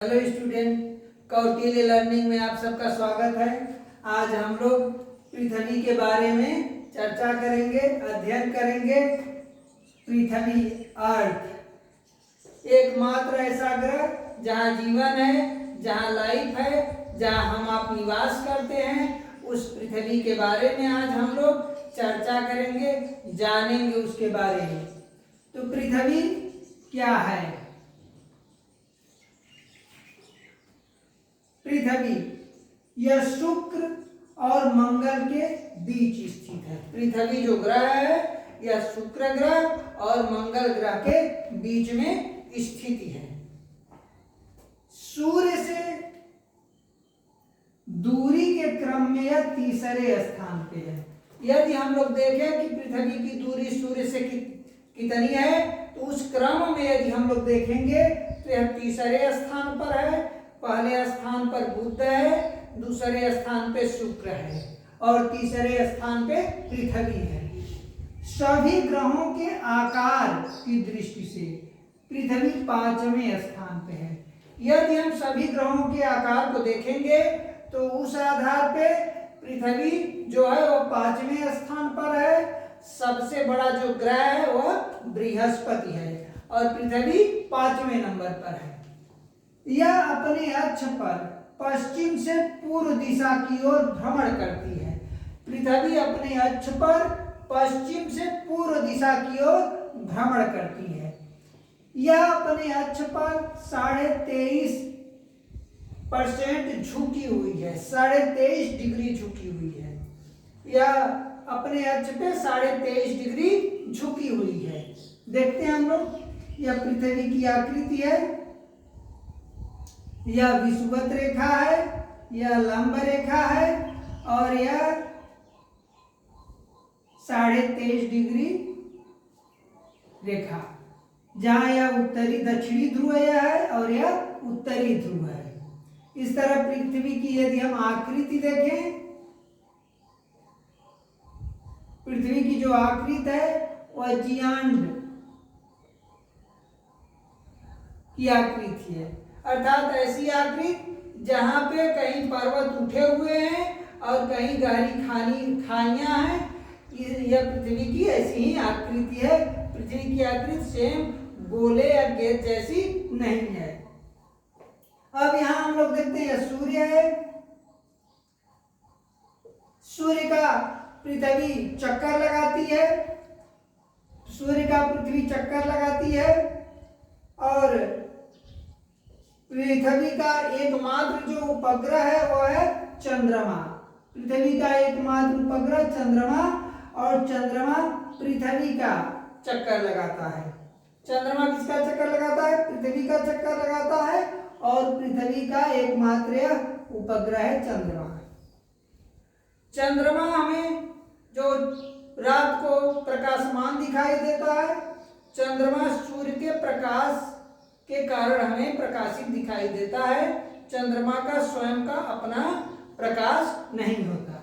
Hello student, Kautilya learning में आप सबका स्वागत है। आज हम लोग पृथ्वी के बारे में चर्चा करेंगे, अध्ययन करेंगे। पृथ्वी अर्थ एकमात्र ऐसा ग्रह जहाँ जीवन है, जहाँ लाइफ है, जहाँ हम आप निवास करते हैं, उस पृथ्वी के बारे में आज हम लोग चर्चा करेंगे, जानेंगे उसके बारे में। तो पृथ्वी क्या है? पृथ्वी यह शुक्र और मंगल के बीच स्थित है। पृथ्वी जो ग्रह है यह शुक्र ग्रह और मंगल ग्रह के बीच में स्थित है। सूर्य से दूरी के क्रम में यह तीसरे स्थान पे है। यदि हम लोग देखें कि पृथ्वी की दूरी सूर्य से कितनी है, तो उस क्रम में यदि हम लोग देखेंगे तो यह तीसरे स्थान पर है। पहले स्थान पर बुध है, दूसरे स्थान पे शुक्र है और तीसरे स्थान पे पृथ्वी है। सभी ग्रहों के आकार की दृष्टि से पृथ्वी 5वें स्थान पे है। यदि हम सभी ग्रहों के आकार को देखेंगे तो उस आधार पे पृथ्वी जो है वो 5वें स्थान पर है। सबसे बड़ा जो ग्रह है वह बृहस्पति है और पृथ्वी 5वें नंबर पर है। यह अपने अक्ष पर पश्चिम से पूर्व दिशा की ओर भ्रमण करती है। पृथ्वी अपने अक्ष पर पश्चिम से पूर्व दिशा की ओर भ्रमण करती है। यह अपने अक्ष पर 23.5% झुकी हुई है, 23.5 डिग्री झुकी हुई है। यह अपने अक्ष पे 23.5 डिग्री झुकी हुई है। देखते हैं हम लोग, यह पृथ्वी की आकृति है। यह विषुवत रेखा है, यह लंब रेखा है और यह 23.5 डिग्री रेखा। जहां यह उत्तरी दक्षिणी ध्रुव है और यह उत्तरी ध्रुव है। इस तरह पृथ्वी की यदि हम आकृति देखें, पृथ्वी की जो आकृति है वह जियांड की आकृति है, अर्थात ऐसी आकृति जहां पे कहीं पर्वत उठे हुए हैं और कहीं गहरी खाइयां हैं। यह पृथ्वी की ऐसी ही आकृति है। पृथ्वी की आकृति सेम गोले या गेंद जैसी नहीं है। अब यहां हम लोग देखते हैं सूर्य है। सूर्य का पृथ्वी चक्कर लगाती है, सूर्य का पृथ्वी चक्कर लगाती है और पृथ्वी का एकमात्र जो उपग्रह है वह है चंद्रमा। पृथ्वी का एकमात्र उपग्रह चंद्रमा, और चंद्रमा पृथ्वी का चक्कर लगाता है। चंद्रमा किसका चक्कर लगाता है? पृथ्वी का चक्कर लगाता है और पृथ्वी का एकमात्र उपग्रह है चंद्रमा। चंद्रमा हमें जो रात को प्रकाशमान दिखाई देता है, चंद्रमा सूर्य के प्रकाश के कारण हमें प्रकाशित दिखाई देता है। चंद्रमा का स्वयं का अपना प्रकाश नहीं होता।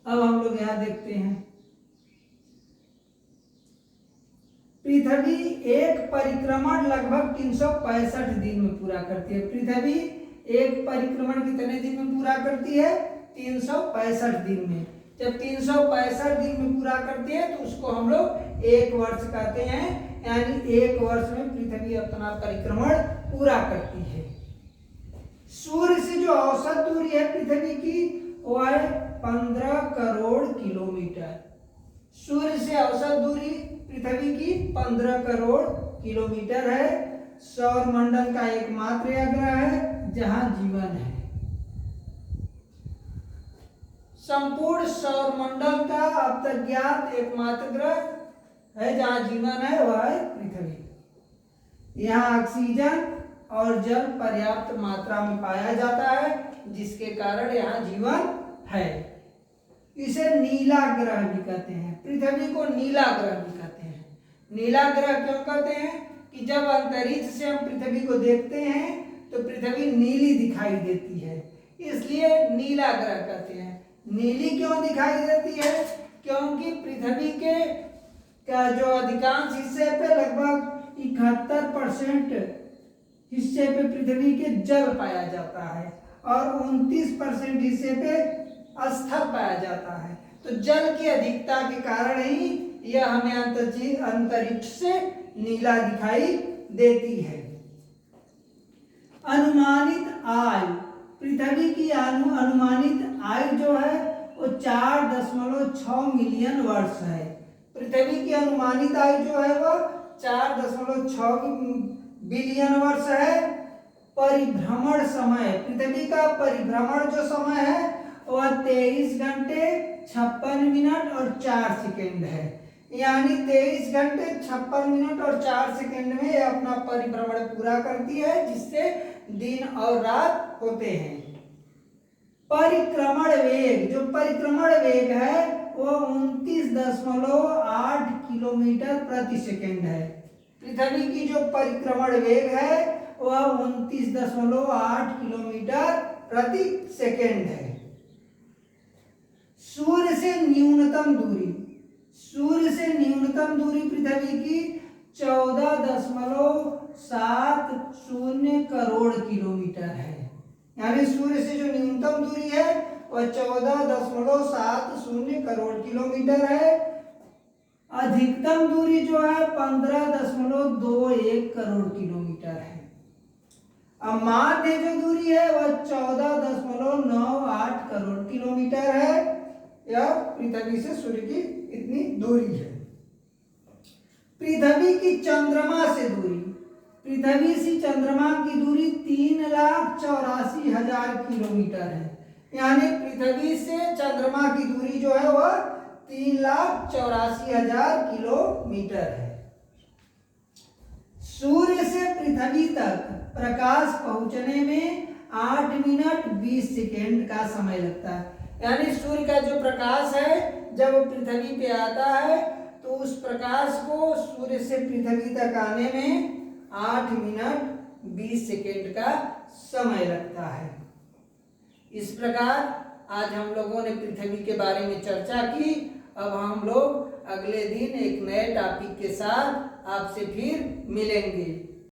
अब हम लोग यहां देखते हैं, पृथ्वी एक परिक्रमण लगभग 365 दिन में पूरा करती है। पृथ्वी एक परिक्रमण कितने दिन में पूरा करती है? 365 दिन में। जब 365 दिन में पूरा करती है तो उसको हम लोग एक वर्ष कहते हैं। यानी एक वर्ष में पृथ्वी अपना परिक्रमण पूरा करती है। सूर्य से जो औसत दूरी है पृथ्वी की वह है 15 करोड़ किलोमीटर। सूर्य से औसत दूरी पृथ्वी की 15 करोड़ किलोमीटर है। सौर मंडल का एकमात्र ग्रह है जहां जीवन है। संपूर्ण सौर मंडल का अब तक ज्ञात एकमात्र ग्रह है जहां जीवन है वह है पृथ्वी। यहाँ ऑक्सीजन और जल पर्याप्त मात्रा में पाया जाता है, जिसके कारण यहाँ जीवन है। इसे नीला ग्रह भी कहते हैं। पृथ्वी को नीला ग्रह भी कहते हैं। नीला ग्रह क्यों कहते हैं? कि जब अंतरिक्ष से हम पृथ्वी को देखते हैं तो पृथ्वी नीली दिखाई देती है, इसलिए नीला ग्रह कहते हैं। नीली क्यों दिखाई देती है? क्योंकि पृथ्वी के का जो अधिकांश हिस्से पे लगभग 71% हिस्से पे पृथ्वी के जल पाया जाता है और 29% हिस्से पे स्थल पाया जाता है। तो जल की अधिकता के कारण ही यह हमें अंतरिक्ष से नीला दिखाई देती है। अनुमानित आयु, पृथ्वी की अनुमानित आयु जो है वो 4.6 मिलियन वर्ष है। पृथ्वी की अनुमानित आयु जो है वो 4.6 बिलियन वर्ष है। परिभ्रमण समय, पृथ्वी का परिभ्रमण जो समय है वह 23 घंटे 56 मिनट और 4 सेकेंड है। यानी 23 घंटे 56 मिनट और 4 सेकेंड में यह अपना परिभ्रमण पूरा करती है, जिससे दिन और रात होते हैं। परिक्रमण वेग, जो परिक्रमण वेग है वो 29.8 किलोमीटर प्रति सेकेंड है। पृथ्वी की जो परिक्रमण वेग है वह 29.8 किलोमीटर प्रति सेकेंड है। सूर्य से न्यूनतम दूरी, सूर्य से न्यूनतम दूरी पृथ्वी की 14.70 करोड़ किलोमीटर है। यानी सूर्य से जो न्यूनतम दूरी है वह 14.70 करोड़ किलोमीटर है। अधिकतम दूरी जो है 15.21 करोड़ किलोमीटर है। अब माध्य जो दूरी है वह 14.98 करोड़ किलोमीटर है। यह पृथ्वी से सूर्य की इतनी दूरी है। पृथ्वी की चंद्रमा से दूरी, पृथ्वी से चंद्रमा की दूरी 3,84,000 किलोमीटर है। यानी पृथ्वी से चंद्रमा की दूरी जो है वह 3,84,000 किलोमीटर है। सूर्य से पृथ्वी तक प्रकाश पहुंचने में 8 मिनट 20 सेकेंड का समय लगता है। यानी सूर्य का जो प्रकाश है जब पृथ्वी पे आता है तो उस प्रकाश को सूर्य से पृथ्वी तक आने में 8 मिनट 20 सेकेंड का समय लगता है। इस प्रकार आज हम लोगों ने पृथ्वी के बारे में चर्चा की। अब हम लोग अगले दिन एक नए टॉपिक के साथ आपसे फिर मिलेंगे।